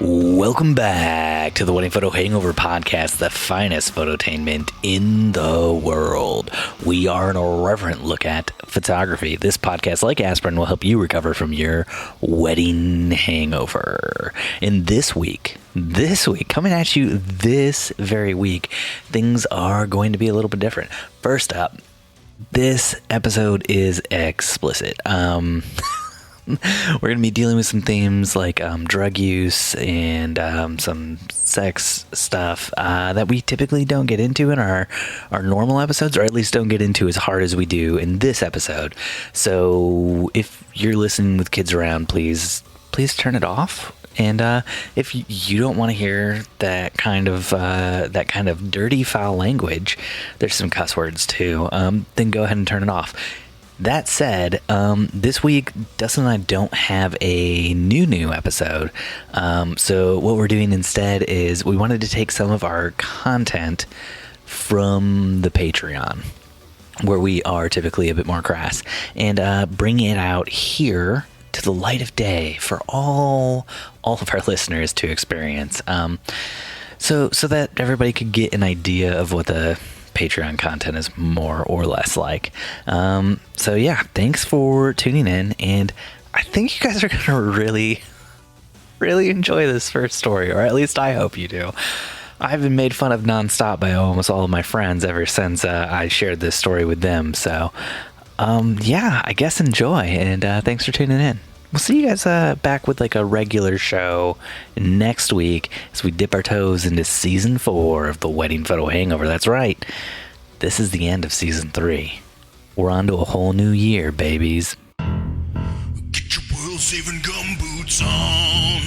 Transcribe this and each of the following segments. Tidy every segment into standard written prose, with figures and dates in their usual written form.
Welcome back to the Wedding Photo Hangover podcast, the finest phototainment in the world. We are an irreverent look at photography. This podcast, like aspirin, will help you recover from your wedding hangover. And this week, coming at you this very week, things are going to be a little bit different. First up, this episode is explicit. We're going to be dealing with some themes like drug use and some sex stuff that we typically don't get into in our normal episodes, or at least don't get into as hard as we do in this episode. So if you're listening with kids around, please turn it off. And if you don't want to hear that kind of dirty, foul language, there's some cuss words too, then go ahead and turn it off. That said, this week, Dustin and I don't have a new episode. So what we're doing instead is we wanted to take some of our content from the Patreon, where we are typically a bit more crass, and bring it out here to the light of day for all of our listeners to experience. So that everybody could get an idea of what the Patreon content is more or less like. So yeah, thanks for tuning in, and I think you guys are gonna really enjoy this first story, or at least I hope you do. I've been made fun of nonstop by almost all of my friends ever since I shared this story with them. So yeah, I guess enjoy, and thanks for tuning in. We'll see you guys back with like a regular show next week as we dip our toes into season 4 of the Wedding Photo Hangover. That's right. This is the end of season 3. We're on to a whole new year, babies. Get your world-saving gumboots on,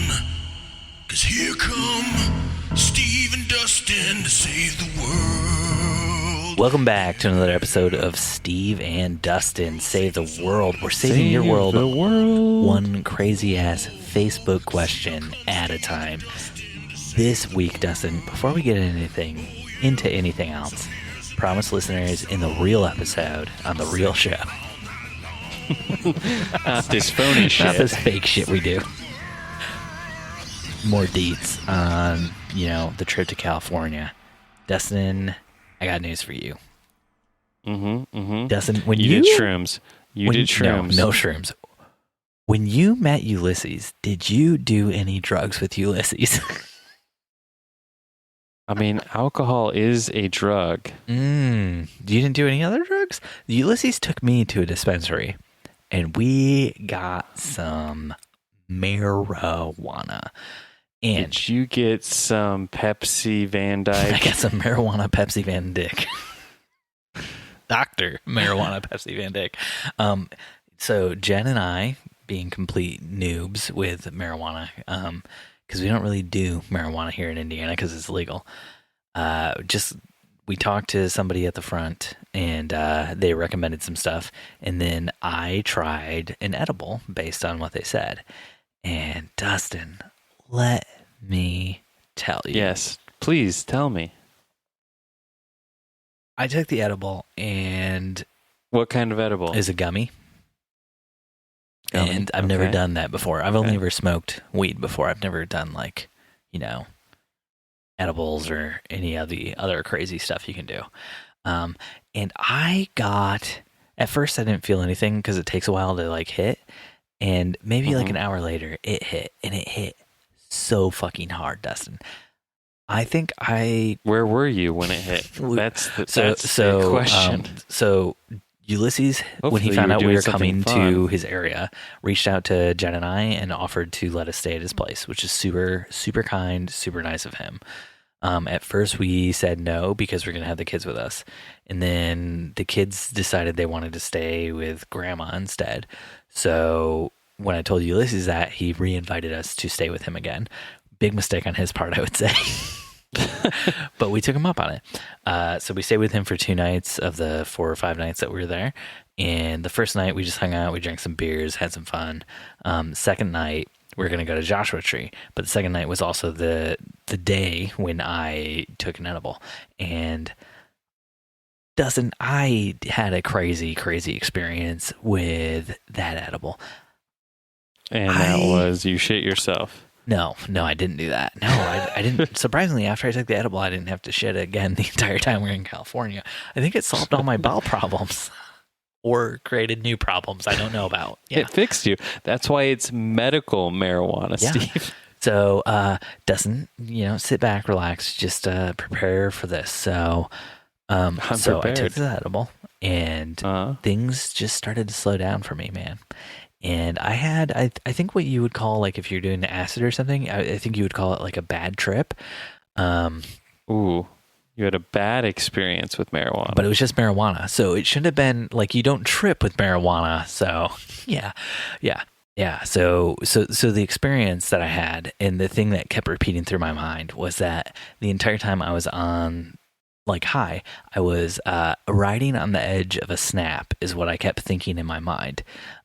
'cause here come Steve and Dustin to save the world. Welcome back to another episode of Steve and Dustin Save the World. We're saving your world, one crazy-ass Facebook question at a time. This week, Dustin, before we get into anything else, promise listeners in the real episode on the real show. Not this phony shit. Not this fake shit we do. More deets on, the trip to California. Dustin, I got news for you. Dustin, when you did shrooms. You did shrooms. No shrooms. When you met Ulices, did you do any drugs with Ulices? I mean, alcohol is a drug. You didn't do any other drugs? Ulices took me to a dispensary, and we got some marijuana. And did you get some Pepsi Van Dyke? I got some marijuana Pepsi Van Dyke. Dr. Marijuana Pepsi Van Dyke. So Jen and I, being complete noobs with marijuana, because we don't really do marijuana here in Indiana because it's illegal. We talked to somebody at the front, and they recommended some stuff, and then I tried an edible based on what they said. And Dustin, let me tell you. Yes, please tell me. I took the edible, and what kind of edible? Is a gummy. And I've never done that before. I've only ever smoked weed before. I've never done edibles or any of the other crazy stuff you can do. And at first I didn't feel anything because it takes a while to hit. And maybe an hour later it hit, and it hit so fucking hard, Dustin. I think Where were you when it hit? That's the question. So Ulices, Hopefully when he found out we were coming to his area, reached out to Jen and I and offered to let us stay at his place, which is super, super kind, super nice of him. At first we said no because we're going to have the kids with us. And then the kids decided they wanted to stay with grandma instead. So when I told Ulices that, he re-invited us to stay with him again. Big mistake on his part, I would say. But we took him up on it. So we stayed with him for 2 nights of the 4 or 5 nights that we were there. And the first night we just hung out, we drank some beers, had some fun. Second night, we were going to go to Joshua Tree. But the second night was also the day when I took an edible. And Dustin, I had a crazy, crazy experience with that edible. And that was you shit yourself. No, I didn't do that. No, I didn't. Surprisingly, after I took the edible, I didn't have to shit again the entire time we were in California. I think it solved all my bowel problems or created new problems I don't know about. Yeah. It fixed you. That's why it's medical marijuana, Yeah. Steve. So, Dustin, sit back, relax, just prepare for this. So, I'm so I prepared. took the edible, and things just started to slow down for me, man. And I had, I think what you would call, like, if you're doing acid or something, I think you would call it like a bad trip. Ooh, you had a bad experience with marijuana. But it was just marijuana. So it shouldn't have been like, you don't trip with marijuana. So yeah. So the experience that I had, and the thing that kept repeating through my mind, was that the entire time I was on like high, I was riding on the edge of a snap, is what I kept thinking in my mind.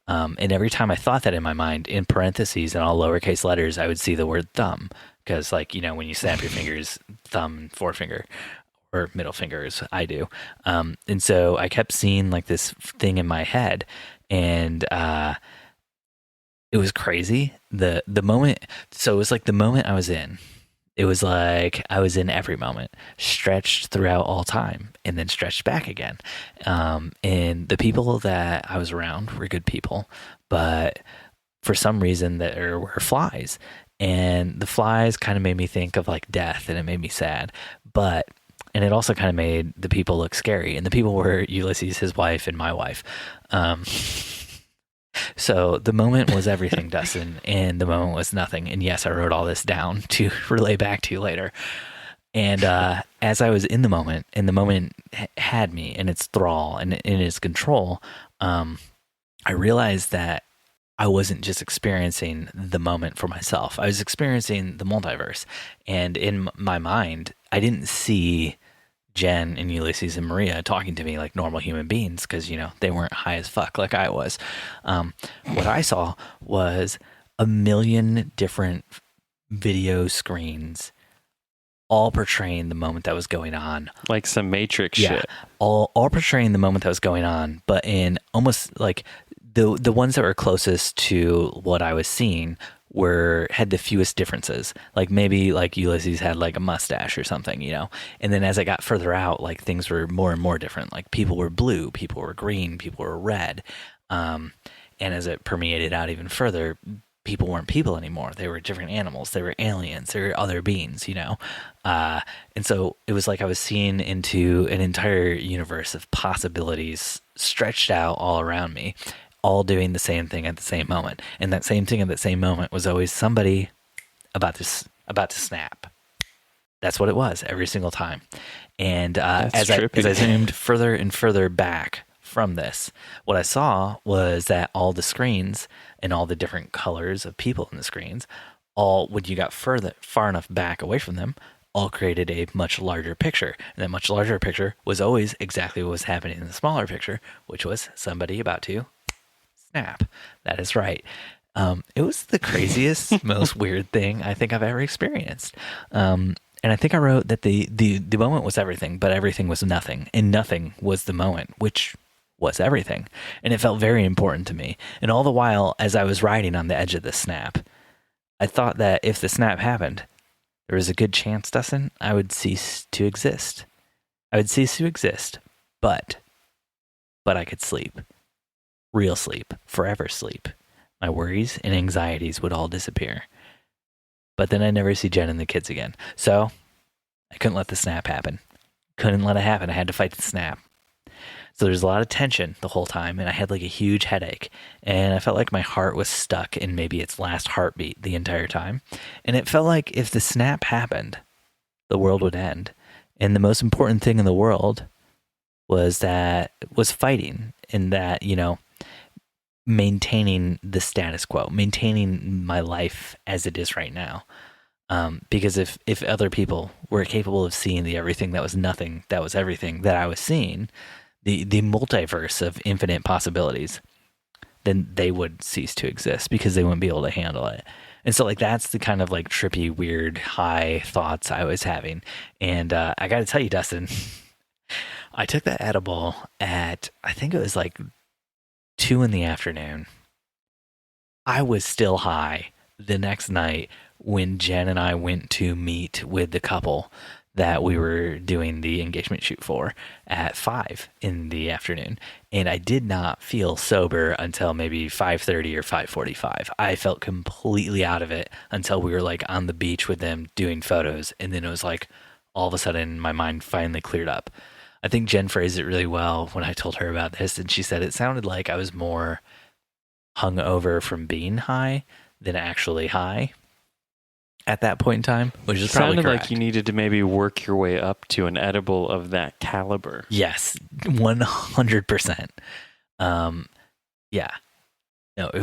And every time I thought that in my mind, in parentheses and all lowercase letters, I would see the word thumb. Because, like, when you snap your fingers, thumb and forefinger, or middle fingers, I do. And so I kept seeing like this thing in my head, and it was crazy. The moment, so it was like the moment I was in, it was like I was in every moment, stretched throughout all time, and then stretched back again. And the people that I was around were good people, but for some reason there were flies, and the flies kind of made me think of like death, and it made me sad. And it also kind of made the people look scary, and the people were Ulices, his wife, and my wife. So the moment was everything, Dustin, and the moment was nothing. And yes, I wrote all this down to relay back to you later. And as I was in the moment, and the moment had me in its thrall and in its control, I realized that I wasn't just experiencing the moment for myself. I was experiencing the multiverse. And in my mind, I didn't see Jen and Ulices and Maria talking to me like normal human beings, because, they weren't high as fuck like I was. What I saw was a million different video screens, all portraying the moment that was going on. Like some Matrix shit. All portraying the moment that was going on, but in almost like the ones that were closest to what I was seeing had the fewest differences. Like maybe like Ulices had like a mustache or something, and then as I got further out, like things were more and more different. Like people were blue, people were green, people were red. And as it permeated out even further, people weren't people anymore. They were different animals. They were aliens. They were other beings, and so it was like I was seeing into an entire universe of possibilities stretched out all around me, all doing the same thing at the same moment. And that same thing at the same moment was always somebody about to snap. That's what it was every single time. And as I zoomed further and further back from this, what I saw was that all the screens and all the different colors of people in the screens, all, when you got far enough back away from them, all created a much larger picture. And that much larger picture was always exactly what was happening in the smaller picture, which was somebody about to snap. That is right. It was the craziest, most weird thing I think I've ever experienced. And I think I wrote that the moment was everything, but everything was nothing, and nothing was the moment, which was everything. And it felt very important to me. And all the while, as I was riding on the edge of the snap, I thought that if the snap happened, there was a good chance, Dustin, I would cease to exist. But I could sleep. Real sleep, forever sleep. My worries and anxieties would all disappear. But then I'd never see Jen and the kids again. So I couldn't let the snap happen. Couldn't let it happen. I had to fight the snap. So there's a lot of tension the whole time, and I had like a huge headache, and I felt like my heart was stuck in maybe its last heartbeat the entire time. And it felt like if the snap happened, the world would end. And the most important thing in the world was fighting, in that, maintaining the status quo, maintaining my life as it is right now. Because if other people were capable of seeing the everything that was nothing, that was everything that I was seeing, the multiverse of infinite possibilities, then they would cease to exist because they wouldn't be able to handle it. And so, like, that's the kind of like trippy, weird, high thoughts I was having. And I got to tell you, Dustin, I took that edible at, I think it was like 2 p.m. I was still high the next night when Jen and I went to meet with the couple that we were doing the engagement shoot for at 5 in the afternoon. And I did not feel sober until maybe 5:30 or 5:45. I felt completely out of it until we were like on the beach with them doing photos. And then it was like all of a sudden my mind finally cleared up. I think Jen phrased it really well when I told her about this. And she said it sounded like I was more hungover from being high than actually high at that point in time, which is probably sounded correct. like you needed to maybe work your way up to an edible of that caliber. Yes, 100%. Yeah. No, it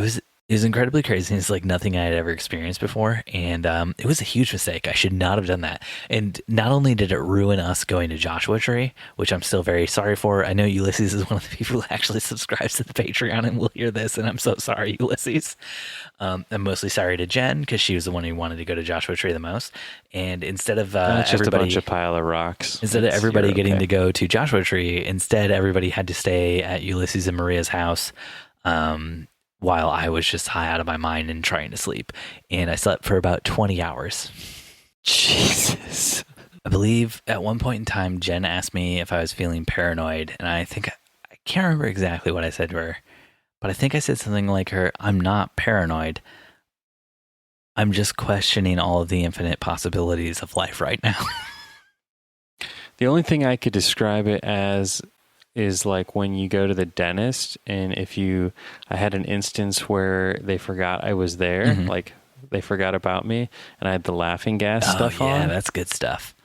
was incredibly crazy. It's like nothing I had ever experienced before, and it was a huge mistake. I should not have done that. And not only did it ruin us going to Joshua Tree, which I'm still very sorry for. I know Ulices is one of the people who actually subscribes to the Patreon and will hear this, and I'm so sorry, Ulices. I'm mostly sorry to Jen because she was the one who wanted to go to Joshua Tree the most. And instead of That's just a bunch of pile of rocks. Instead of everybody getting to go to Joshua Tree, instead everybody had to stay at Ulices and Maria's house. While I was just high out of my mind and trying to sleep. And I slept for about 20 hours. Jesus. I believe at one point in time, Jen asked me if I was feeling paranoid. And I can't remember exactly what I said to her, but I think I said something like I'm not paranoid. I'm just questioning all of the infinite possibilities of life right now. The only thing I could describe it as is like when you go to the dentist and I had an instance where they forgot I was there, like they forgot about me and I had the laughing gas stuff on. Yeah, that's good stuff.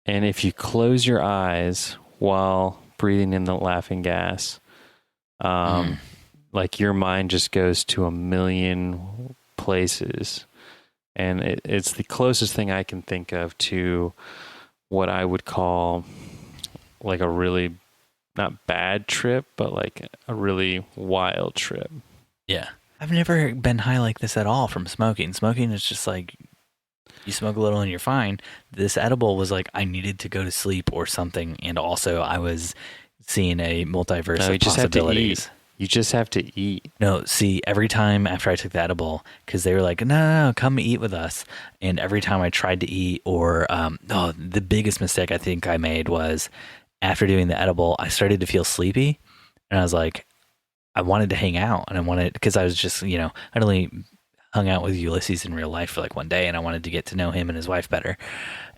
And if you close your eyes while breathing in the laughing gas, like your mind just goes to a million places. And it's the closest thing I can think of to what I would call like a really not bad trip, but like a really wild trip. Yeah. I've never been high like this at all from smoking. Smoking is just like, you smoke a little and you're fine. This edible was like, I needed to go to sleep or something. And also I was seeing a multiverse of possibilities. You just have to eat. No, see, every time after I took the edible, because they were like, no, come eat with us. And every time I tried to eat or, the biggest mistake I think I made was, after doing the edible, I started to feel sleepy, and I was like, I wanted to hang out, and because I was just, I'd only hung out with Ulices in real life for like one day, and I wanted to get to know him and his wife better.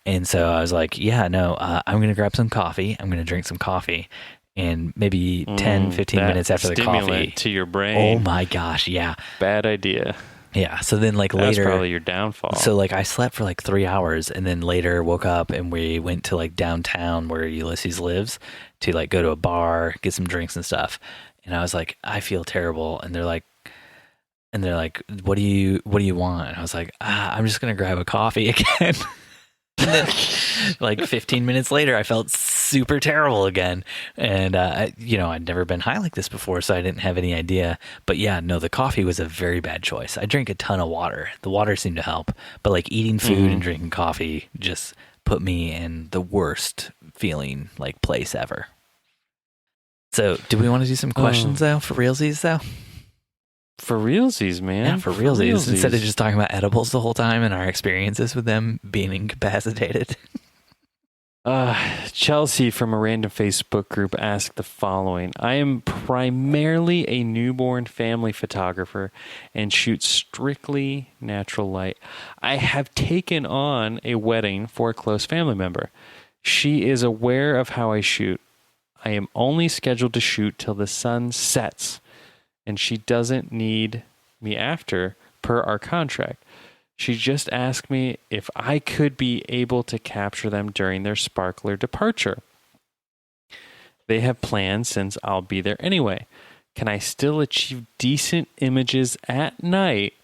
And so I was like, I'm going to grab some coffee. I'm going to drink some coffee. And maybe 10, 15 minutes after the coffee. To your brain. Oh my gosh, yeah. Bad idea. Yeah, so then like That's later, probably your downfall. So like I slept for like 3 hours and then later woke up and we went to like downtown where Ulices lives to like go to a bar, get some drinks and stuff. And I was like, I feel terrible. And they're like, what do you want? And I was like, I'm just going to grab a coffee again. And then like 15 minutes later, I felt super terrible again. And, I'd never been high like this before, so I didn't have any idea. But yeah, no, the coffee was a very bad choice. I drink a ton of water. The water seemed to help. But like eating food and drinking coffee just put me in the worst feeling like place ever. So do we want to do some questions though, for realsies though? For realsies, man. Yeah, for realsies. Instead of just talking about edibles the whole time and our experiences with them being incapacitated. Chelsea from a random Facebook group asked the following. I am primarily a newborn family photographer and shoot strictly natural light. I have taken on a wedding for a close family member. She is aware of how I shoot. I am only scheduled to shoot till the sun sets, and she doesn't need me after, per our contract. She just asked me if I could be able to capture them during their sparkler departure. They have plans since I'll be there anyway. Can I still achieve decent images at night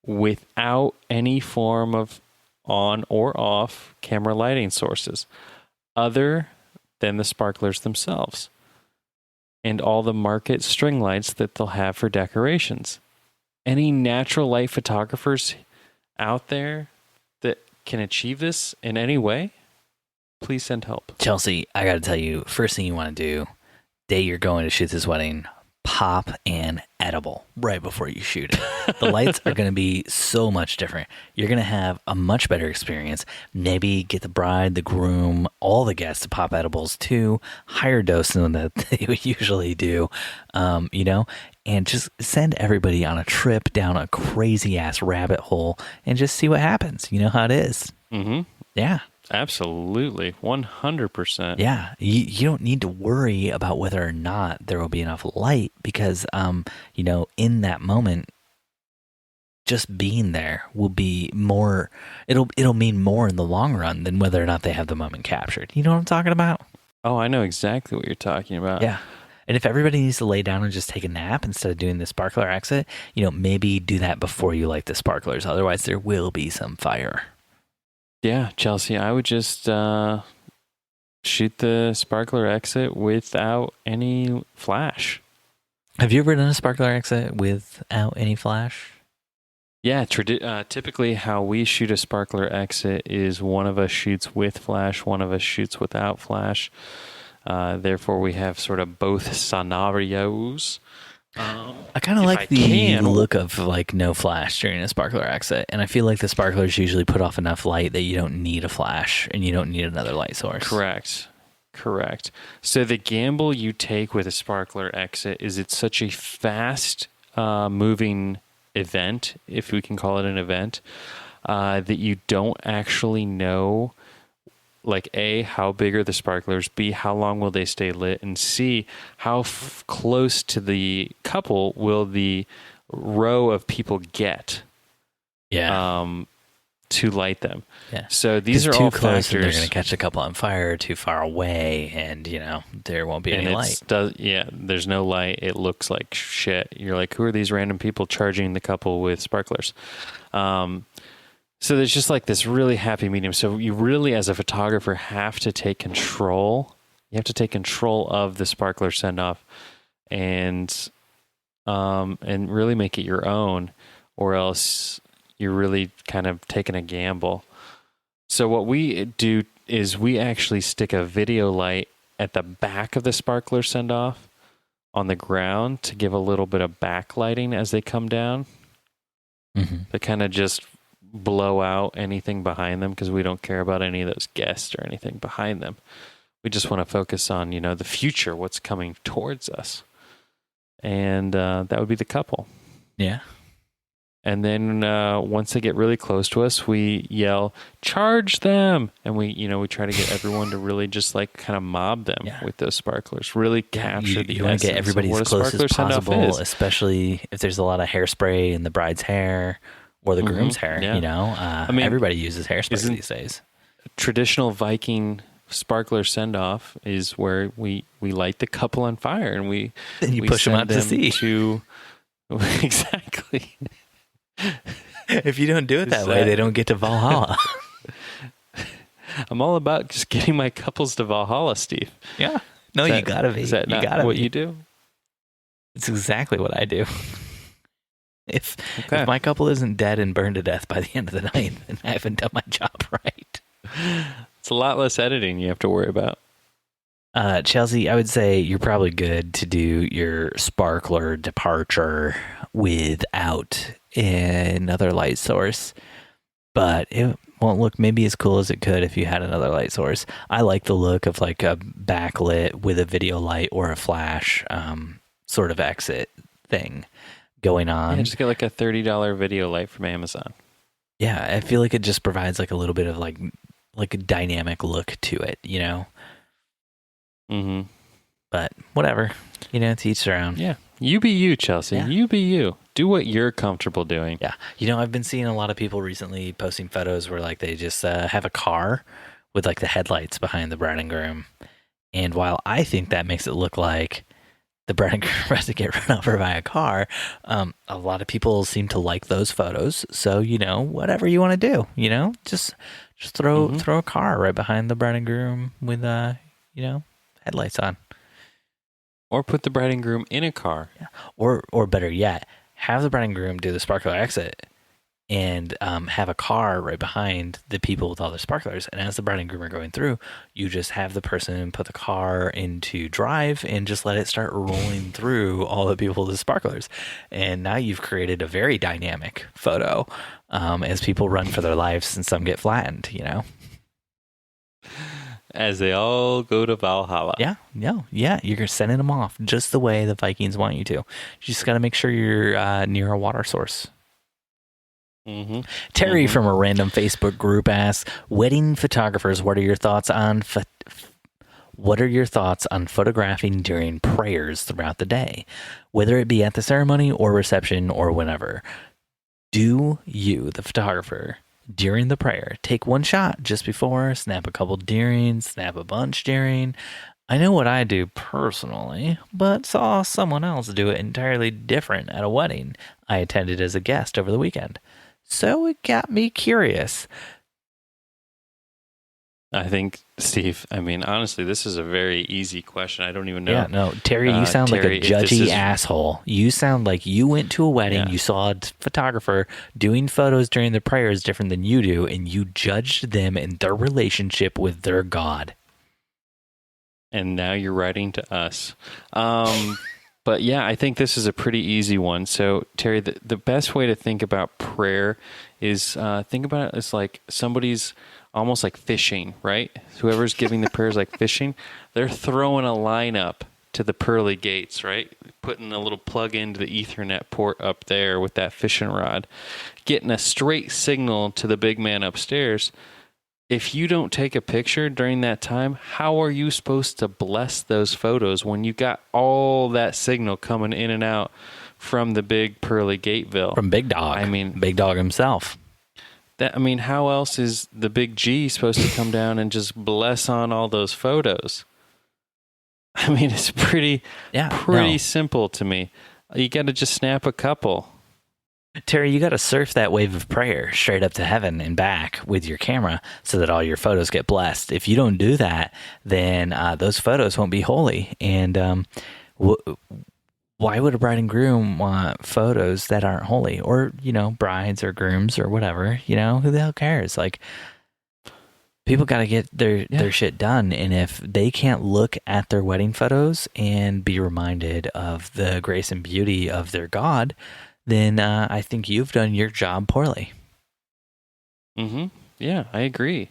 without any form of on or off camera lighting sources other than the sparklers themselves and all the market string lights that they'll have for decorations? Any natural light photographers out there that can achieve this in any way? Please send help. Chelsea, I got to tell you, first thing you want to do, day you're going to shoot this wedding, pop an edible right before you shoot it. The lights are going to be so much different. You're going to have a much better experience. Maybe get the bride, the groom, all the guests to pop edibles too, higher dose than that they would usually do, and just send everybody on a trip down a crazy ass rabbit hole and just see what happens. You know how it is. Mm-hmm. Yeah. Absolutely. 100%. Yeah, you don't need to worry about whether or not there will be enough light because, in that moment, just being there will be more. It'll mean more in the long run than whether or not they have the moment captured. You know what I'm talking about? Oh, I know exactly what you're talking about. Yeah. And if everybody needs to lay down and just take a nap instead of doing the sparkler exit, maybe do that before you light the sparklers. Otherwise, there will be some fire. Yeah, Chelsea, I would just shoot the sparkler exit without any flash. Have you ever done a sparkler exit without any flash? Yeah, typically how we shoot a sparkler exit is one of us shoots with flash, one of us shoots without flash. Therefore, we have sort of both scenarios. I kind of like the look of like no flash during a sparkler exit, and I feel like the sparklers usually put off enough light that you don't need a flash and you don't need another light source. Correct. So the gamble you take with a sparkler exit is it's such a fast moving event, if we can call it an event, that you don't actually know, like, A, how big are the sparklers, B, how long will they stay lit, and C, how close to the couple will the row of people get to light them. Yeah. So these are all factors. They're going to catch a couple on fire, too far away, and, there won't be any light. There's no light. It looks like shit. You're like, who are these random people charging the couple with sparklers? So there's just like this really happy medium. So you really, as a photographer, have to take control. You have to take control of the sparkler send off, and really make it your own, or else you're really kind of taking a gamble. So what we do is we actually stick a video light at the back of the sparkler send off on the ground to give a little bit of backlighting as they come down. Mm-hmm. To kind of just blow out anything behind them, because we don't care about any of those guests or anything behind them. We just want to focus on, the future, what's coming towards us. And that would be the couple. Yeah. And then once they get really close to us, we yell, "Charge them!" And we try to get everyone to really just like kind of mob them with those sparklers. Really capture the essence. You want to get everybody as close as possible, especially if there's a lot of hairspray in the bride's hair or the groom's hair. Yeah. Everybody uses hairspray these days. Traditional Viking sparkler send off is where we light the couple on fire, and we push them out to sea. Exactly. If you don't do it that way, they don't get to Valhalla. I'm all about just getting my couples to Valhalla, Steve. Yeah. No, you gotta be. Is that not what you do? It's exactly what I do. If my couple isn't dead and burned to death by the end of the night, then I haven't done my job right. It's a lot less editing you have to worry about. Chelsea, I would say you're probably good to do your sparkler departure without another light source, but it won't look maybe as cool as it could if you had another light source. I like the look of like a backlit with a video light or a flash sort of exit thing going on. Yeah, just get like a $30 video light from Amazon. Yeah, I feel like it just provides like a little bit of like a dynamic look to it, Mm-hmm. But whatever, to each their own. Yeah, you be you, Chelsea. Yeah. You be you. Do what you're comfortable doing. Yeah, I've been seeing a lot of people recently posting photos where like they just have a car with like the headlights behind the bride and groom, and while I think that makes it look like the bride and groom has to get run over by a car, a lot of people seem to like those photos. So whatever you want to do, just throw a car right behind the bride and groom with headlights on. Or put the bride and groom in a car. Yeah. Or better yet, have the bride and groom do the sparkler exit and have a car right behind the people with all the sparklers. And as the bride and groom are going through, you just have the person put the car into drive and just let it start rolling through all the people with the sparklers. And now you've created a very dynamic photo as people run for their lives and some get flattened, you know? As they all go to Valhalla. Yeah. You're sending them off just the way the Vikings want you to. You just got to make sure you're near a water source. Mm-hmm. Terry from a random Facebook group asks, "Wedding photographers, what are your thoughts on photographing during prayers throughout the day, whether it be at the ceremony or reception or whenever? Do you, the photographer, during the prayer, take one shot just before, snap a couple during, snap a bunch during? I know what I do personally, but saw someone else do it entirely different at a wedding I attended as a guest over the weekend. So it got me curious." I think, Steve, I mean, honestly, this is a very easy question. I don't even know. Yeah, no, Terry, you sound Terry, like a judgy asshole. You sound like you went to a wedding, Yeah. you saw a photographer doing photos during the prayers different than you do, and you judged them and their relationship with their God. And now you're writing to us. But yeah, I think this is a pretty easy one. So, Terry, the best way to think about prayer is think about it as like somebody's almost like fishing, right? Whoever's giving the prayers like fishing, they're throwing a line up to the pearly gates, right? Putting a little plug into the Ethernet port up there with that fishing rod, getting a straight signal to the big man upstairs. If you don't take a picture during that time, how are you supposed to bless those photos when you got all that signal coming in and out from the big pearly gateville? From Big Dog. I mean, Big Dog himself. How else is the big G supposed to come down and just bless on all those photos? I mean, it's pretty simple to me. You got to just snap a couple. Terry, you got to surf that wave of prayer straight up to heaven and back with your camera so that all your photos get blessed. If you don't do that, then those photos won't be holy. And why would a bride and groom want photos that aren't holy? Or, brides or grooms or whatever, who the hell cares? Like, people got to get their shit done. And if they can't look at their wedding photos and be reminded of the grace and beauty of their God, then I think you've done your job poorly. Mm-hmm. Yeah, I agree.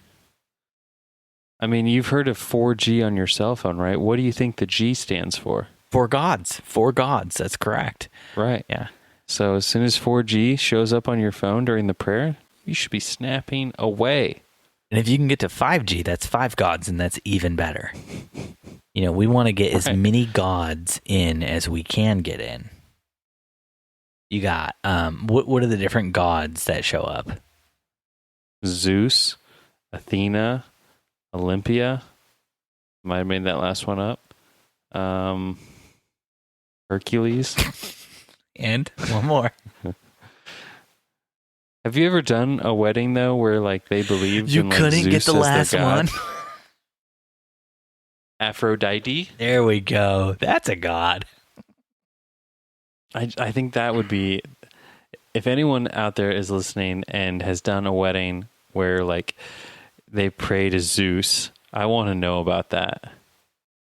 I mean, you've heard of 4G on your cell phone, right? What do you think the G stands for? For gods. For gods. That's correct. Right. Yeah. So as soon as 4G shows up on your phone during the prayer, you should be snapping away. And if you can get to 5G, that's 5 gods, and that's even better. We want to get as many gods in as we can get in. You got, what are the different gods that show up? Zeus, Athena, Olympia. Might have made that last one up. Hercules. And one more. Have you ever done a wedding, though, where like they believed you in like couldn't Zeus get the as their last god? one? Aphrodite. There we go. That's a god. I think that would be, if anyone out there is listening and has done a wedding where like they pray to Zeus, I want to know about that.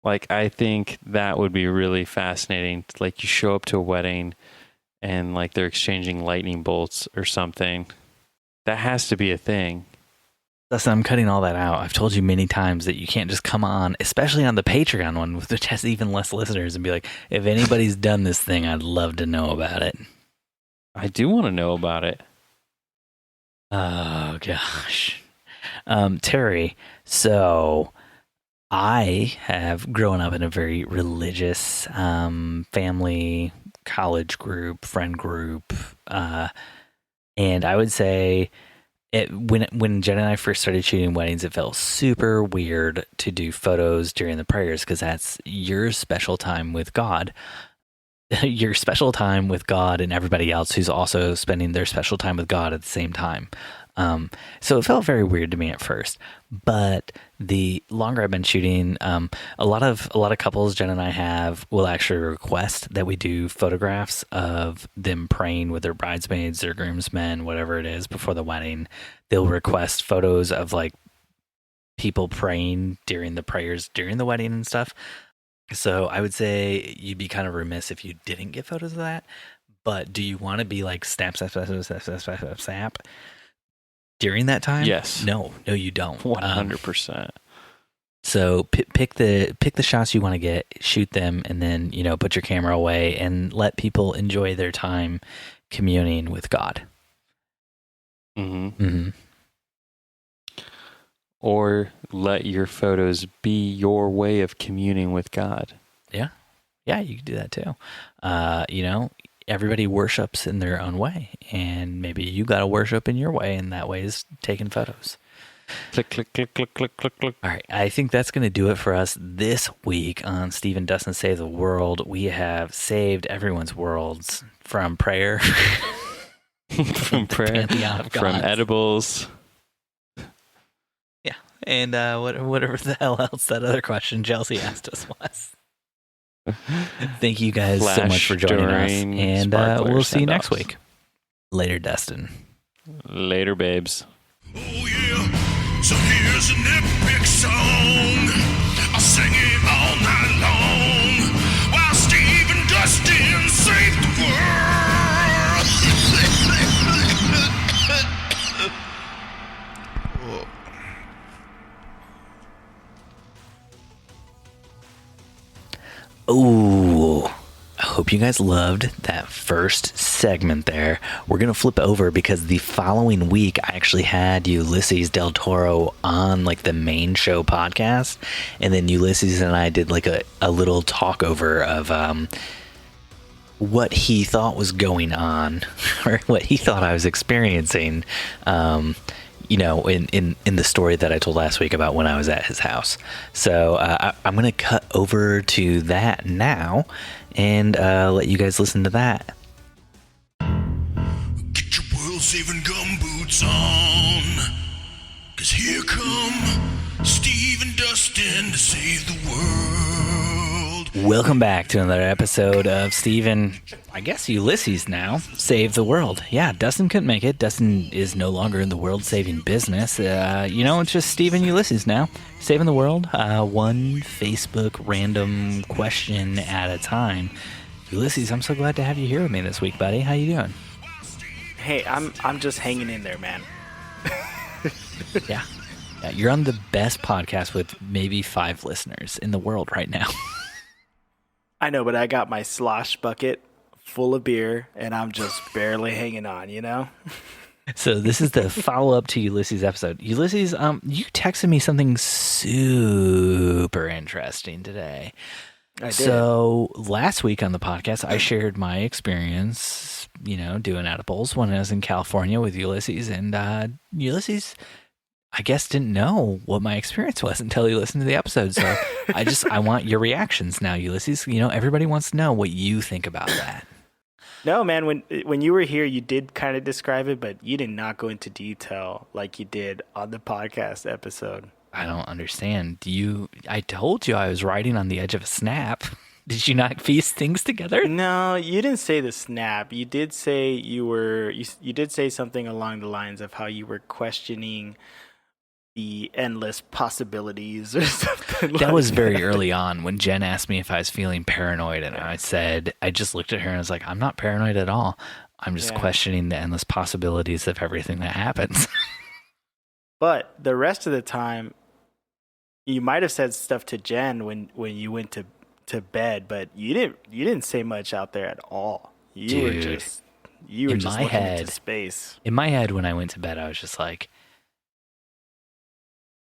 Like, I think that would be really fascinating. Like, you show up to a wedding and like they're exchanging lightning bolts or something. That has to be a thing. Listen, I'm cutting all that out. I've told you many times that you can't just come on, especially on the Patreon one, which has even less listeners, and be like, if anybody's done this thing, I'd love to know about it. I do want to know about it. Oh, gosh. Terry, so I have grown up in a very religious family, college group, friend group, and I would say when Jen and I first started shooting weddings, it felt super weird to do photos during the prayers because that's your special time with God. Your special time with God and everybody else who's also spending their special time with God at the same time. So it felt very weird to me at first, but the longer I've been shooting, a lot of couples Jen and I will actually request that we do photographs of them praying with their bridesmaids, their groomsmen, whatever it is before the wedding. They'll request photos of like people praying during the prayers during the wedding and stuff. So I would say you'd be kind of remiss if you didn't get photos of that. But do you want to be like snap, snap, snap, snap, snap, snap, snap, snap, snap during that time? Yes. No, you don't. 100%. So pick the shots you want to get, shoot them, and then put your camera away and let people enjoy their time communing with God. Mm-hmm. Mm-hmm. Or let your photos be your way of communing with God. Yeah, you can do that too. Everybody worships in their own way, and maybe you got to worship in your way, and that way is taking photos. Click, click, click, click, click, click, click. All right, I think that's going to do it for us this week on Steve and Dustin Save the World. We have saved everyone's worlds from prayer, from prayer, from edibles. Yeah, and whatever the hell else that other question Chelsea asked us was. Thank you guys so much for joining us, and we'll see you next week. Later, Dustin. Later, babes. Oh yeah, so here's an epic song. I'll sing it all night long while Steve and Dustin save the world. Oh, I hope you guys loved that first segment there. We're going to flip over because the following week I actually had Ulices del Toro on like the main show podcast. And then Ulices and I did like a little talk over of what he thought was going on or what he thought I was experiencing. In the story that I told last week about when I was at his house. So I'm going to cut over to that now and let you guys listen to that. Get your world-saving gumboots on, 'cause here come Steve and Dustin to save the world. Welcome back to another episode of Steven, I guess Ulices now, Save the World. Yeah, Dustin couldn't make it. Dustin is no longer in the world-saving business. It's just Steven Ulices now, saving the world, one Facebook random question at a time. Ulices, I'm so glad to have you here with me this week, buddy. How you doing? Hey, I'm just hanging in there, man. Yeah, you're on the best podcast with maybe 5 listeners in the world right now. I know, but I got my slosh bucket full of beer, and I'm just barely hanging on, So this is the follow-up to Ulices' episode. Ulices, you texted me something super interesting today. I did. So last week on the podcast, I shared my experience, doing edibles when I was in California with Ulices, and Ulices, I guess, didn't know what my experience was until he listened to the episode. So I want your reactions now, Ulices. Everybody wants to know what you think about that. No, man, when you were here, you did kind of describe it, but you did not go into detail like you did on the podcast episode. I don't understand. I told you I was riding on the edge of a snap. Did you not piece things together? No, you didn't say the snap. You did say you did say something along the lines of how you were questioning the endless possibilities or something. That was very early on when Jen asked me if I was feeling paranoid, and I said, I just looked at her and I was like, I'm not paranoid at all. I'm just questioning the endless possibilities of everything that happens. But the rest of the time, you might have said stuff to Jen when you went to bed, but you didn't say much out there at all. You were just looking into space. In my head, when I went to bed, I was just like,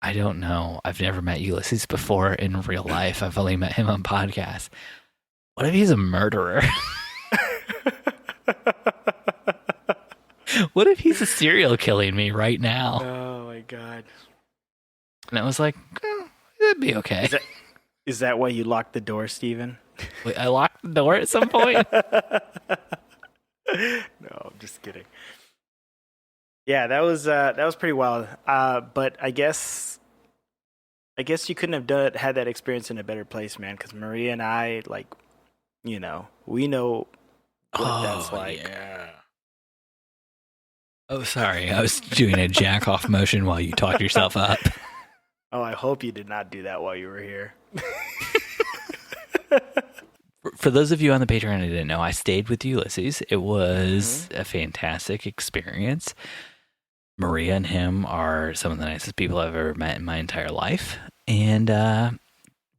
I don't know. I've never met Ulices before in real life. I've only met him on podcasts. What if he's a murderer? What if he's a serial killing me right now? Oh my God. And I was like, it'd be okay. Is that why you locked the door, Steven? Wait, I locked the door at some point? No, I'm just kidding. Yeah, that was pretty wild. But I guess you couldn't have had that experience in a better place, man. Because Maria and I, like, we know what that's like. Yeah. Oh, sorry. I was doing a jack off motion while you talked yourself up. Oh, I hope you did not do that while you were here. For those of you on the Patreon who didn't know, I stayed with Ulices. It was a fantastic experience. Maria and him are some of the nicest people I've ever met in my entire life. And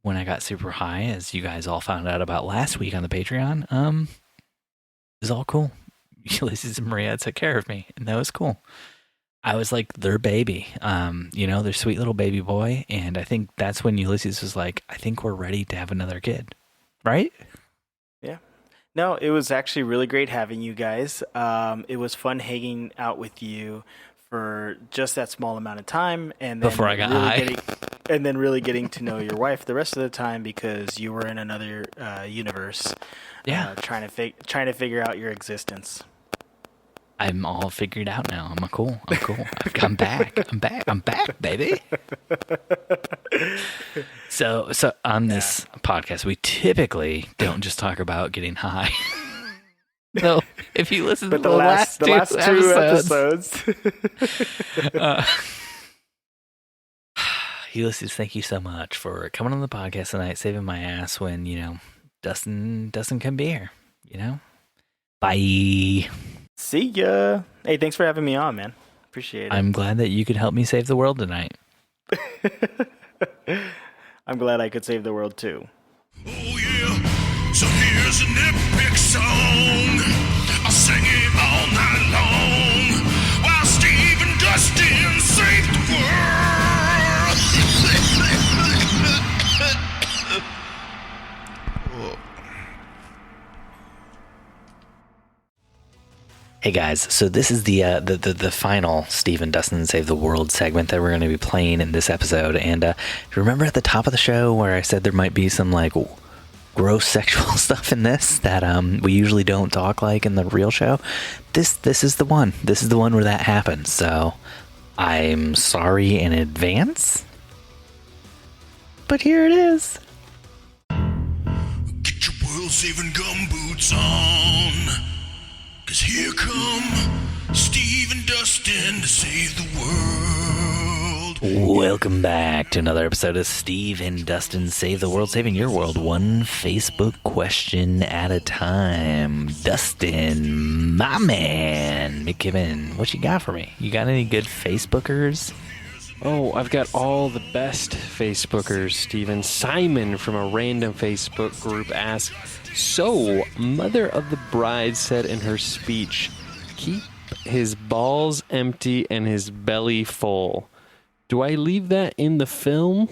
when I got super high, as you guys all found out about last week on the Patreon, it was all cool. Ulysses and Maria took care of me, and that was cool. I was like their baby, their sweet little baby boy. And I think that's when Ulysses was like, I think we're ready to have another kid. Right? Yeah. No, it was actually really great having you guys. It was fun hanging out with you for just that small amount of time, and then Before I got high. and then really getting to know your wife the rest of the time because you were in another universe. Yeah. Trying to figure out your existence. I'm all figured out now. I'm cool. I'm back. I'm back, baby. So on this podcast, we typically don't just talk about getting high. No, if you listen to the last two episodes. Ulysses, thank you so much for coming on the podcast tonight, saving my ass when, Dustin can be here, Bye. See ya. Hey, thanks for having me on, man. Appreciate it. I'm glad that you could help me save the world tonight. I'm glad I could save the world too. Oh yeah, so here's an epic song. I'll sing it all night long while Steve and Dustin save the world. Hey guys, so this is the final Steve and Dustin Save the World segment that we're going to be playing in this episode. And remember at the top of the show where I said there might be some like gross sexual stuff in this that we usually don't talk like in the real show? This is the one. This is the one where that happens. So I'm sorry in advance, but here it is. Get your world-saving gumboots on. 'Cause here come Steve and Dustin to save the world. Welcome back to another episode of Steve and Dustin Save the World, saving your world one Facebook question at a time. Dustin, my man, McKibben, what you got for me? You got any good Facebookers? Oh, I've got all the best Facebookers, Steven. Simon from a random Facebook group asked, so, Mother of the Bride said in her speech, keep his balls empty and his belly full. Do I leave that in the film?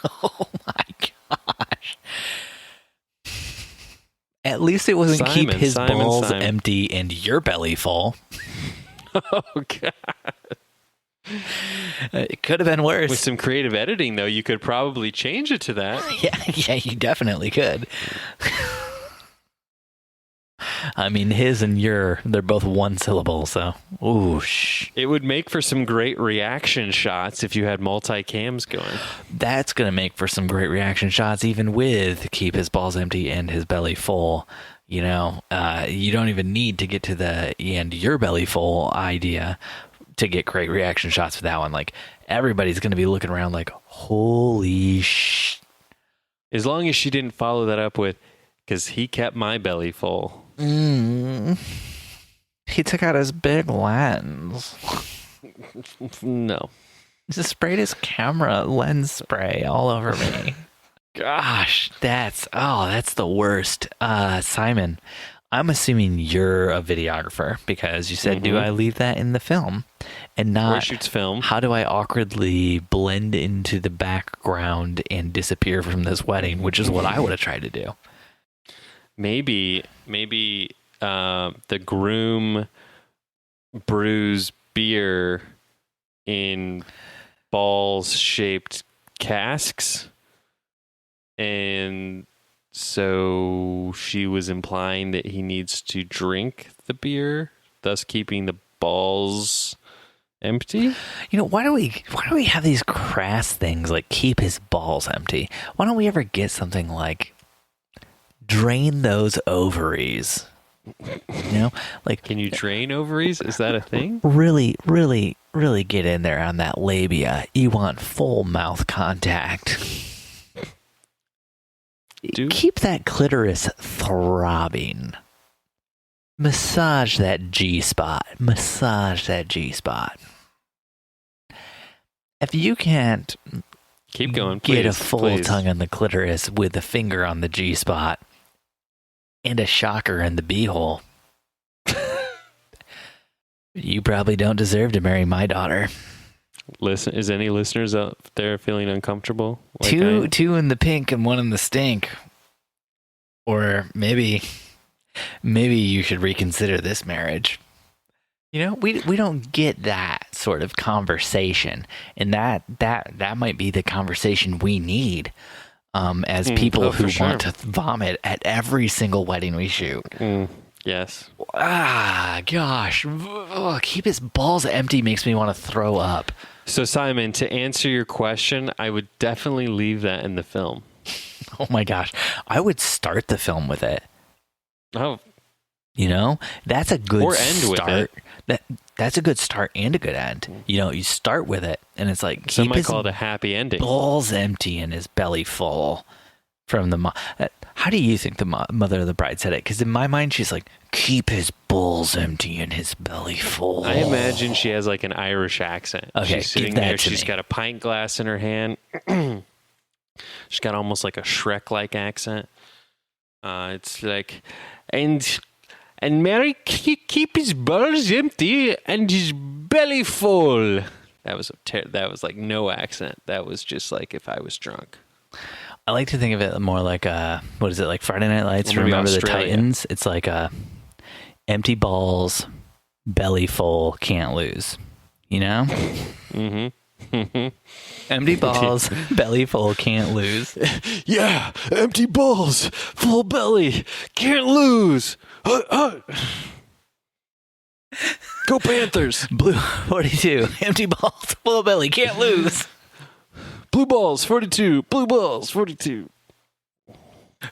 Oh my gosh. At least it wasn't keep his balls empty and your belly full. Oh, God. It could have been worse. With some creative editing, though, you could probably change it to that. Yeah, you definitely could. I mean, his and your, they're both one syllable, so oosh. It would make for some great reaction shots if you had multi-cams going. That's going to make for some great reaction shots, even with keep his balls empty and his belly full. You don't even need to get to the and your belly full idea to get great reaction shots for that one. Like, everybody's going to be looking around like, holy sh... As long as she didn't follow that up with, because he kept my belly full. He took out his big lens. No. Just sprayed his camera lens spray all over me. Gosh, that's the worst. Simon, I'm assuming you're a videographer because you said, do I leave that in the film? And not, or shoots film. How do I awkwardly blend into the background and disappear from this wedding, which is what I would have tried to do. Maybe the groom brews beer in balls-shaped casks, and so she was implying that he needs to drink the beer, thus keeping the balls empty. You know, why do we have these crass things like keep his balls empty? Why don't we ever get something like drain those ovaries? You know, like, Can you drain ovaries? Is that a thing? really, really, really get in there on that labia. You want full mouth contact. Keep that clitoris throbbing. Massage that G spot. Massage that G spot. If you can't Keep going, get a please, full please. tongue on the clitoris with a finger on the G spot and a shocker in the beehole, you probably don't deserve to marry my daughter. Listen, is any listeners out there feeling uncomfortable? Like I am? Two in the pink and one in the stink. Or maybe you should reconsider this marriage. You know, we don't get that sort of conversation, and that might be the conversation we need as people who want to vomit at every single wedding we shoot. Yes. Ah, gosh. Ugh, keep his balls empty makes me want to throw up. So, Simon, to answer your question, I would definitely leave that in the film. Oh my gosh. I would start the film with it. Oh, You know, that's a good Or end with start. it. That's a good start and a good end. You know, you start with it, and it's like some keep might his call it a happy ending. balls empty and his belly full. From the how do you think the mother of the bride said it? Because in my mind, she's like, keep his balls empty and his belly full. I imagine she has like an Irish accent. Okay, she's sitting give that there. to She's me. got a pint glass in her hand. She's got almost like a Shrek-like accent. It's like, and Mary keep his balls empty and his belly full. That was that was like no accent. That was just like if I was drunk. I like to think of it more like what is it, like Friday Night Lights? Or maybe Remember Australia. the Titans? It's like empty balls, belly full, can't lose. You know? Mm-hmm. Empty balls, belly full, can't lose. Yeah, empty balls, full belly, can't lose. Go Panthers. Blue 42, empty balls, full belly, can't lose. Blue balls, 42. Blue balls, 42.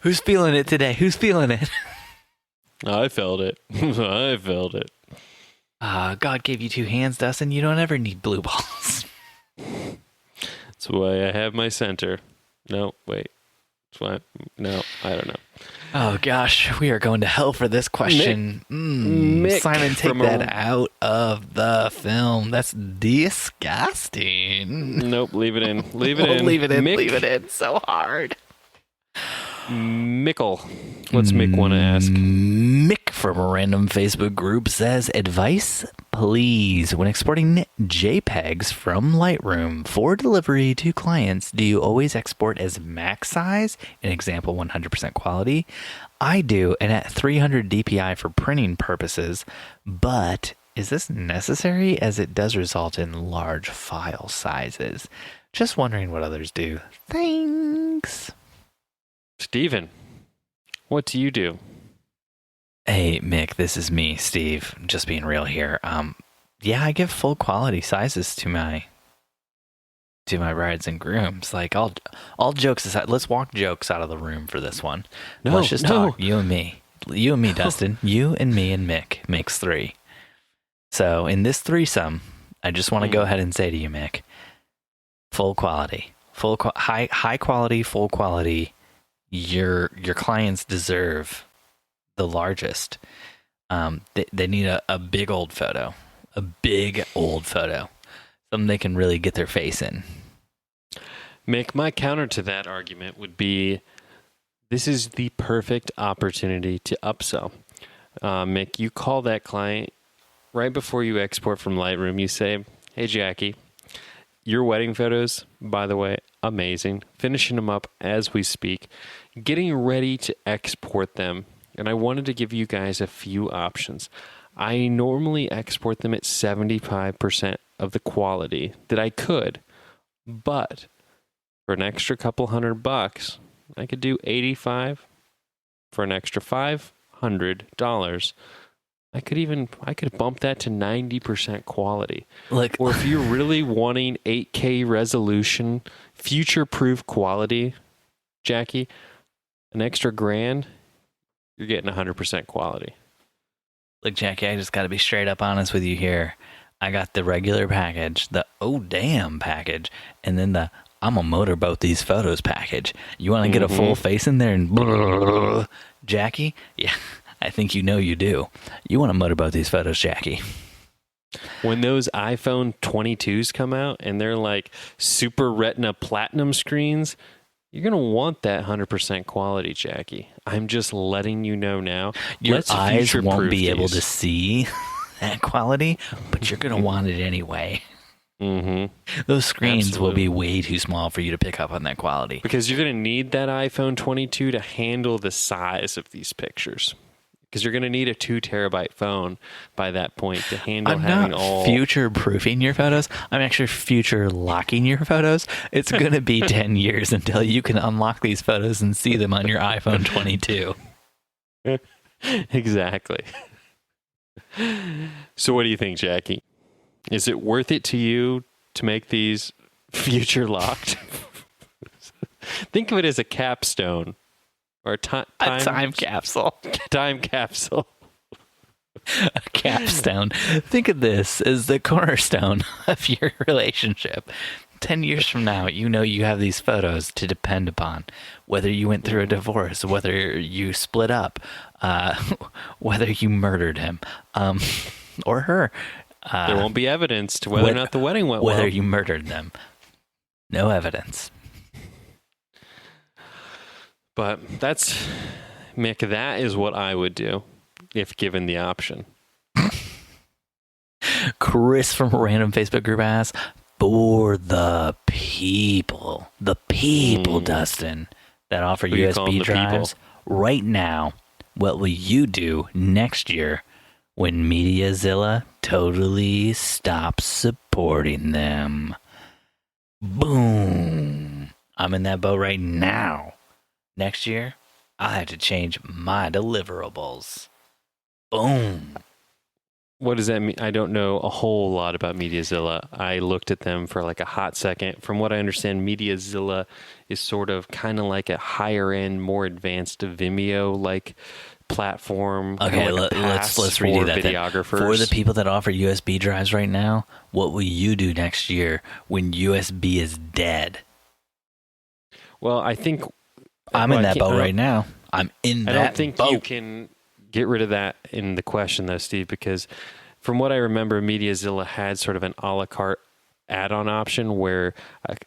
Who's feeling it today? Who's feeling it? I felt it. I felt it. God gave you two hands, Dustin. You don't ever need blue balls. That's why I have my center. No, wait. That's why. No, I don't know. Oh, gosh. We are going to hell for this question. Mick Simon, take from that a- out of the film. That's disgusting. Nope, leave it in. Leave it Oh, in. leave it in. Mick, Leave it in. So hard. Mickle. What's Mick want to ask? Mick from a random Facebook group says, advice, please. When exporting JPEGs from Lightroom for delivery to clients, do you always export as max size? An example, 100% quality. I do, and at 300 DPI for printing purposes, but is this necessary as it does result in large file sizes? Just wondering what others do. Thanks. Steven, what do you do? Hey, Mick, this is me, Steve. Just being real here. Yeah, I give full quality sizes to my brides and grooms. Like, all jokes aside, let's walk jokes out of the room for this one. No, Let's just talk. You and me, Dustin. You and me and Mick makes 3. So in this threesome, I just want to go ahead and say to you, Mick, full quality, high quality, full quality. Your clients deserve the largest. They need a big old photo, something they can really get their face in. Mick, my counter to that argument would be this is the perfect opportunity to upsell. Mick, you call that client right before you export from Lightroom. You say, hey, Jackie, your wedding photos, by the way, amazing. Finishing them up as we speak. Getting ready to export them. And I wanted to give you guys a few options. I normally export them at 75% of the quality that I could. But for an extra couple $100, I could do 85 for an extra $500. I could bump that to 90% quality. Look, Or if you're really wanting 8K resolution, future-proof quality, Jackie, an extra $1,000, you're getting 100% quality. look, Jackie, I just got to be straight up honest with you here. I got the regular package, the oh damn package, and then the I'm gonna motorboat these photos package. You want to get a full face in there and Jackie? Yeah, I think you know you do. You want to motorboat these photos, Jackie. When those iPhone 22s come out and they're like super retina platinum screens, you're going to want that 100% quality, Jackie. I'm just letting you know now. Your Let's eyes won't future-proof be able these. to see that quality, but you're going to want it anyway. Those screens will be way too small for you to pick up on that quality. Because you're going to need that iPhone 22 to handle the size of these pictures. Because you're going to need a 2 terabyte phone by that point to handle I'm having not all. future proofing your photos. I'm actually future locking your photos. It's going to be 10 years until you can unlock these photos and see them on your iPhone 22. Exactly. So, what do you think, Jackie? Is it worth it to you to make these future locked? Think of it as a capstone or a time capsule. Time capsule. A capstone. Think of this as the cornerstone of your relationship. 10 years from now, you know you have these photos to depend upon. Whether you went through a divorce, whether you split up, whether you murdered him or her. There won't be evidence to whether or not the wedding went well. Whether you murdered them. No evidence. But that's, Mick, that is what I would do if given the option. Chris from a random Facebook group asks, for the people, Dustin, that offer Who you calling USB the drives right now, what will you do next year when MediaZilla totally stops supporting them? Boom. I'm in that boat right now. Next year, I'll have to change my deliverables. Boom. What does that mean? I don't know a whole lot about MediaZilla. I looked at them for like a hot second. From what I understand, MediaZilla is sort of kind of like a higher end, more advanced Vimeo-like platform. Okay, like let's redo that. Videographers. For the people that offer USB drives right now, what will you do next year when USB is dead? Well, I think I'm in that boat right now. I'm in that boat. I don't think you can get rid of that in the question, though, Steve, because from what I remember, MediaZilla had sort of an a la carte add-on option where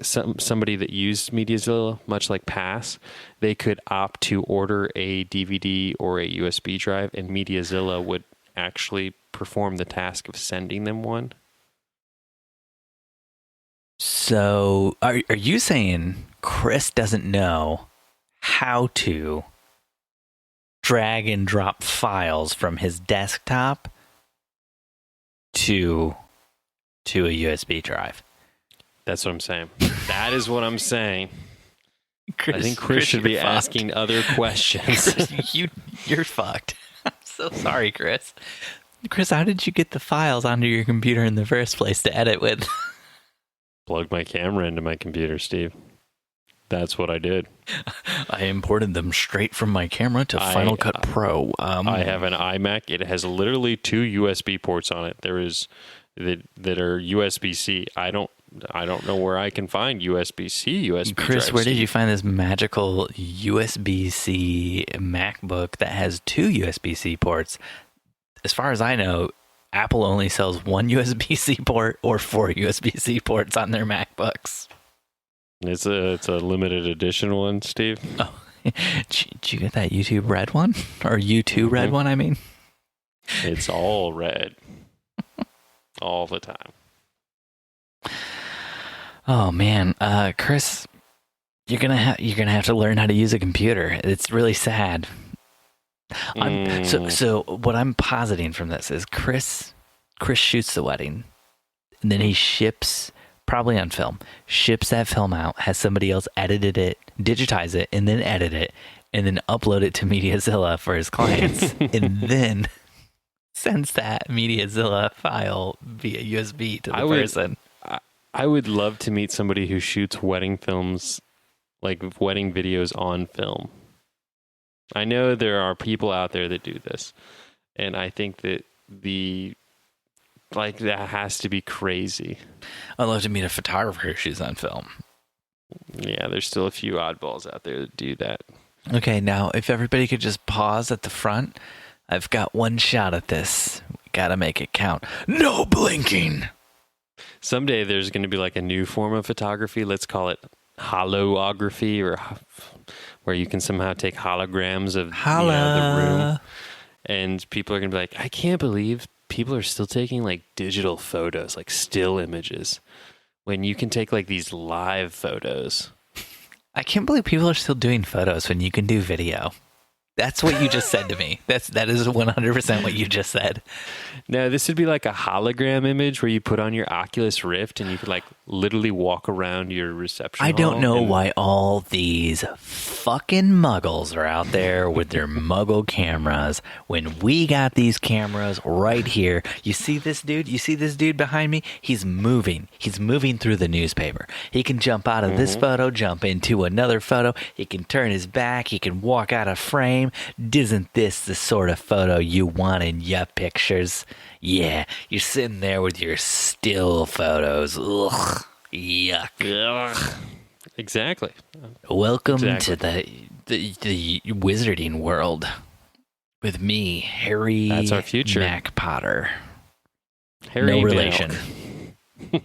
somebody that used MediaZilla, much like Pass, they could opt to order a DVD or a USB drive, and MediaZilla would actually perform the task of sending them one. So, are you saying Chris doesn't know how to drag and drop files from his desktop to a USB drive? That's what I'm saying. That is what I'm saying. Chris, I think Chris should be asking other questions. Chris, you're fucked. I'm so sorry, Chris. Chris, how did you get the files onto your computer in the first place to edit with? Plug my camera into my computer, Steve. That's what I did. I imported them straight from my camera to Final Cut Pro. I have an iMac. It has literally 2 USB ports on it. There is that are USB-C. I don't know where I can find USB-C USB Chris, drives. where did you find this magical USB-C MacBook that has 2 USB-C ports? As far as I know, Apple only sells 1 USB-C port or 4 USB-C ports on their MacBooks. It's a limited edition one, Steve. Oh, did you get that YouTube Red one? Or U2 Red one, I mean? It's all red. All the time. Oh man, Chris, you're gonna have to learn how to use a computer. It's really sad. So what I'm positing from this is Chris shoots the wedding, and then he ships, probably on film, ships that film out, has somebody else edited it, digitize it, and then edit it, and then upload it to MediaZilla for his clients, and then sends that MediaZilla file via USB to the person. I would love to meet somebody who shoots wedding films, like wedding videos on film. I know there are people out there that do this, and I think that that has to be crazy. I'd love to meet a photographer who shoots on film. Yeah, there's still a few oddballs out there that do that. Okay, now if everybody could just pause at the front, I've got one shot at this. We gotta make it count. No blinking! Someday there's going to be like a new form of photography. Let's call it holography, or where you can somehow take holograms of the room. And people are going to be like, I can't believe people are still taking like digital photos, like still images, when you can take like these live photos. I can't believe people are still doing photos when you can do video. That's what you just said to me. That is 100% what you just said. No, this would be like a hologram image where you put on your Oculus Rift and you could like literally walk around your reception I don't hall know why all these fucking muggles are out there with their muggle cameras when we got these cameras right here. You see this dude? You see this dude behind me? He's moving. He's moving through the newspaper. He can jump out of this photo, jump into another photo. He can turn his back. He can walk out of frame. Isn't this the sort of photo you want in your pictures? Yeah, you're sitting there with your still photos. Ugh, yuck. Ugh. Exactly. Welcome to the wizarding world with me, Harry. That's our future. Mac Potter. Harry No Van relation. Elk.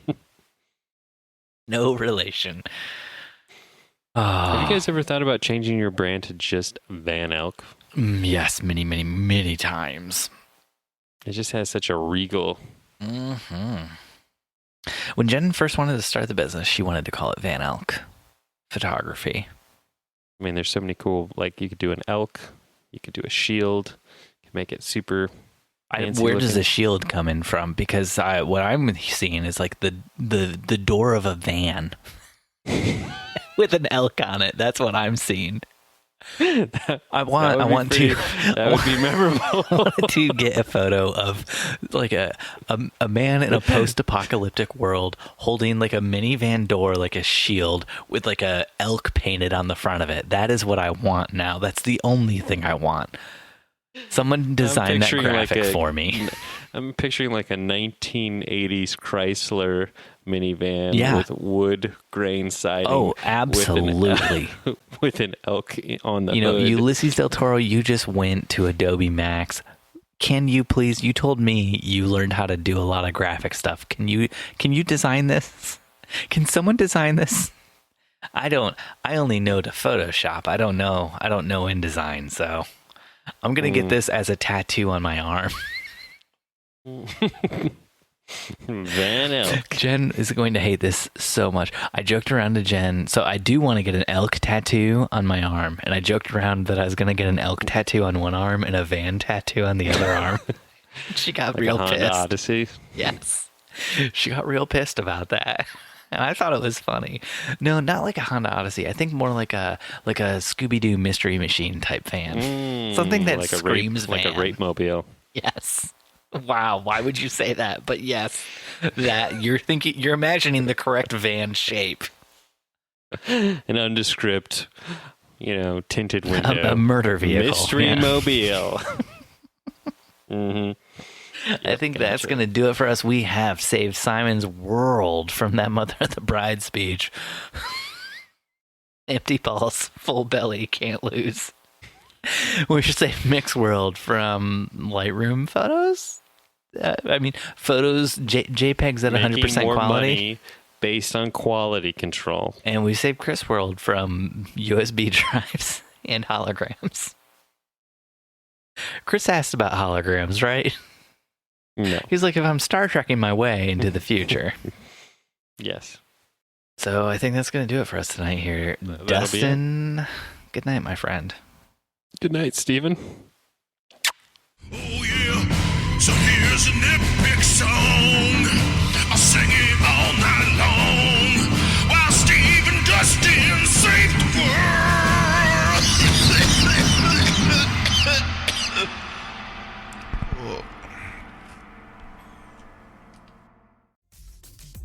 No relation. Have you guys ever thought about changing your brand to just Van Elk? Yes, many, many, many times. It just has such a regal. When Jen first wanted to start the business, she wanted to call it Van Elk Photography. I mean, there's so many cool, like you could do an elk, you could do a shield, you could make it super fancy Where does looking. the shield come in from? Because what I'm seeing is like the door of a van with an elk on it. That's what I'm seeing. I want to That would be memorable. I wanted to get a photo of like a man in a post-apocalyptic world holding like a minivan door like a shield with like a elk painted on the front of it. That is what I want now. That's the only thing I want. Someone design that graphic for me. I'm picturing like a 1980s Chrysler minivan with wood grain siding. Oh, absolutely. With an elk on the hood. Ulices del Toro, you just went to Adobe Max. Can you please, you told me you learned how to do a lot of graphic stuff. Can you design this? Can someone design this? I only know to Photoshop. I don't know InDesign, so I'm going to get this as a tattoo on my arm. Van Elk. Jen is going to hate this so much. I joked around to Jen, so I do want to get an elk tattoo on my arm, and I joked around that I was going to get an elk tattoo on one arm and a van tattoo on the other arm. She got like real a Honda pissed. Odyssey. Yes. She got real pissed about that. And I thought it was funny. No, not like a Honda Odyssey. I think more like a Scooby-Doo Mystery Machine type van. Something that like screams van. Like a rape mobile. Yes. Wow, why would you say that? But yes, that you're imagining the correct van shape. An undescript, tinted window. A murder vehicle. Mystery mobile. Mm-hmm. I think that's going to do it for us. We have saved Simon's world from that Mother of the Bride speech. Empty balls, full belly, can't lose. We should say Mix World from Lightroom photos. Photos, JPEGs at 100% more quality. Money based on quality control. And we saved Chris World from USB drives and holograms. Chris asked about holograms, right? No. He's like, if I'm Star Trekking my way into the future. Yes. So I think that's going to do it for us tonight here. Dustin, good night, my friend. Good night, Stephen. Oh yeah, so here's an epic song. I'll sing it all night long while Steve and Dustin save the world.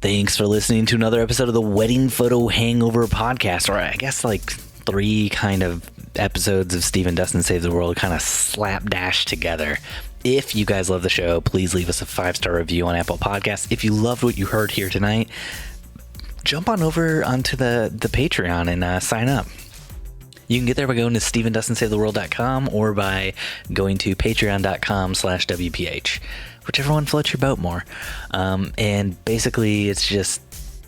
Thanks for listening to another episode of the Wedding Photo Hangover podcast, or I guess like 3 kind of episodes of Steve and Dustin Save the World kind of slapdash together. If you guys love the show, please leave us a 5-star review on Apple Podcasts. If you loved what you heard here tonight, jump on over onto the Patreon and sign up. You can get there by going to SteveandDustinSaveTheWorld.com or by going to patreon.com/WPH, whichever one floats your boat more. And basically, it's just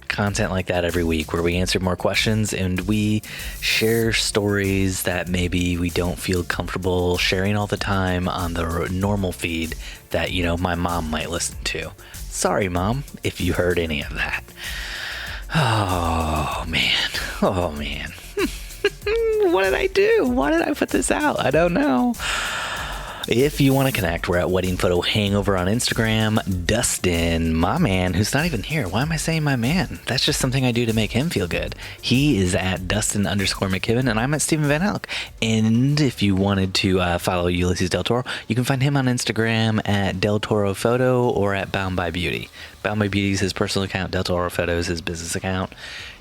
content like that every week where we answer more questions and we share stories that maybe we don't feel comfortable sharing all the time on the normal feed that, you know, my mom might listen to. Sorry, Mom, if you heard any of that. Oh, man. What did I do? Why did I put this out? I don't know. If you want to connect, we're at Wedding Photo Hangover on Instagram. Dustin, my man, who's not even here. Why am I saying my man? That's just something I do to make him feel good. He is at Dustin_McKibben, and I'm at Stephen Van Elk. And if you wanted to follow Ulices Del Toro, you can find him on Instagram at Del Toro Photo or at Bound by Beauty. Bound by Beauty is his personal account. Del Toro Photo is his business account.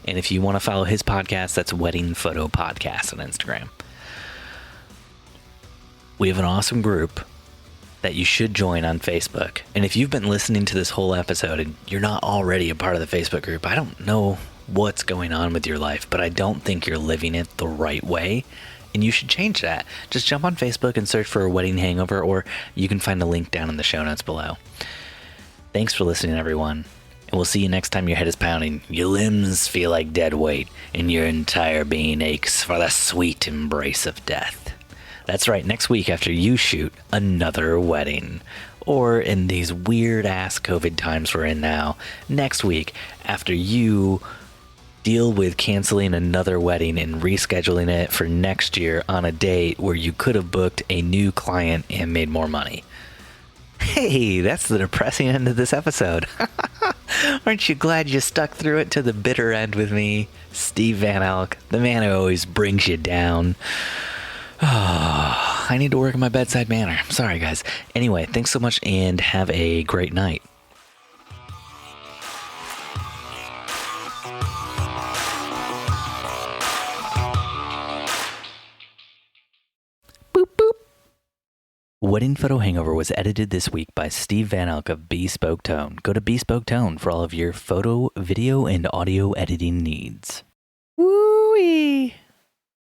And if you want to follow his podcast, that's Wedding Photo Podcast on Instagram. We have an awesome group that you should join on Facebook. And if you've been listening to this whole episode and you're not already a part of the Facebook group, I don't know what's going on with your life, but I don't think you're living it the right way. And you should change that. Just jump on Facebook and search for a Wedding Hangover, or you can find a link down in the show notes below. Thanks for listening, everyone. And we'll see you next time your head is pounding, your limbs feel like dead weight, and your entire being aches for the sweet embrace of death. That's right, next week after you shoot another wedding. Or in these weird-ass COVID times we're in now, next week after you deal with canceling another wedding and rescheduling it for next year on a date where you could have booked a new client and made more money. Hey, that's the depressing end of this episode. Aren't you glad you stuck through it to the bitter end with me, Steve Van Elk, the man who always brings you down? Oh, I need to work on my bedside manner. I'm sorry, guys. Anyway, thanks so much and have a great night. Boop, boop. Wedding Photo Hangover was edited this week by Steve Van Elk of Bespoke Tone. Go to Bespoke Tone for all of your photo, video, and audio editing needs. Woo-wee.